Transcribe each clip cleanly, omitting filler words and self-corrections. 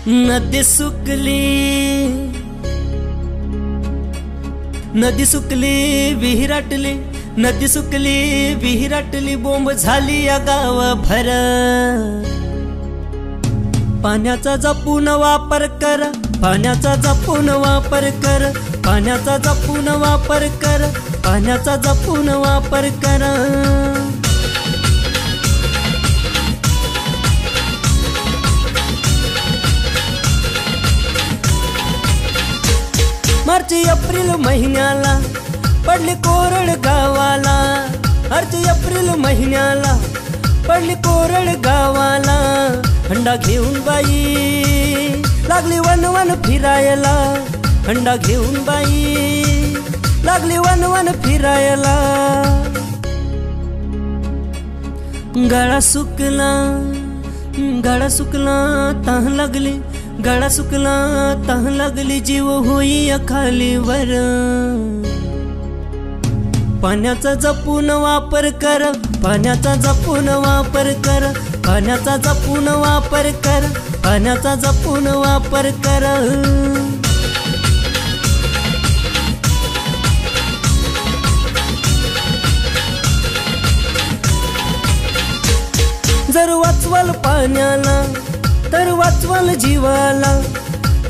नदी सुकली विहिराटली, नदी सुकली विहिराटली, बोंब झाली या गावभर। पाण्याचा जपून वापर कर, पाण्याचा जपून वापर कर, पाण्याचा जपून वापर कर, पाण्याचा जपून वापर कर। मार्च एप्रिल महिन्याला पडली कोरड गावाला, मार्च एप्रिल महिन्याला पडली कोरड गावाला। हंडा घेऊन बाई लागली वन वन फिरायला, हंडा घेऊन बाई लागली वन वन फिरायला। गळा सुकला, गळा सुकला तह लागली, गळा सुकला तह लागली, जीव होई खालीवर। पाण्याचा जपून वापर कर, पाण्याचा जपून वापर कर, पाण्याचा जपून वापर कर, पाण्याचा जपून वापर कर। जर वाचवाल पाण्याला तर वाचवाल जीवाला,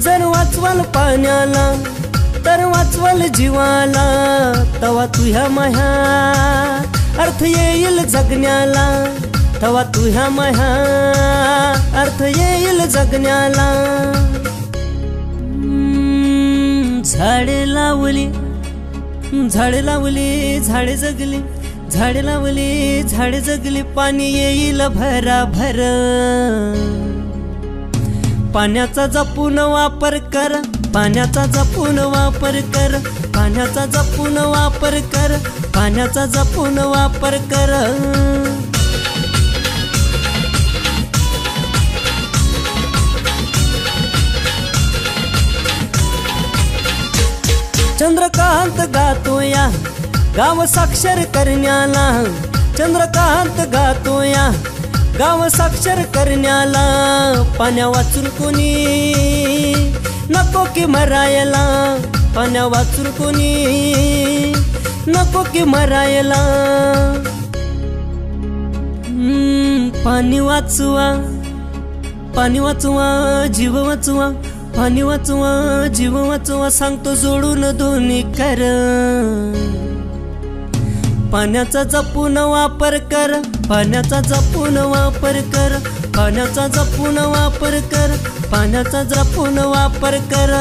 जर वाचवाल पाण्याला तर वाचवाल जीवाला। तवा तुह्या माह्या अर्थ येईल जगण्याला, तवा तुह्या माह्या अर्थ येईल जगण्याला। झाडे लावली, झाडे लावली, झाडे जगली, झाडे लावली, झाडे जगली, पाणी येईल भराभर। पाण्याचा जपून वापर कर, पाण्याचा जपून वापर कर, पाण्याचा जपून वापर कर, पाण्याचा जपून वापर कर। चंद्रकांत गातोया गाव साक्षर करण्याला, चंद्रकांत गातोया गाव साक्षर करण्याला। पाण्या वाचून कोणी नको की मरायला, पाण्या वाचून कोणी नको की मरायला। पाणी वाचवा, पाणी वाचवा, जीव वाचवा, पाणी वाचवा, जीव वाचवा, सांगतो जोडून दोन्ही कर। पाण्याचा जपून वापर कर, पाण्याचा जपून वापर कर, पाण्याचा जपून वापर कर, पाण्याचा जपून वापर कर।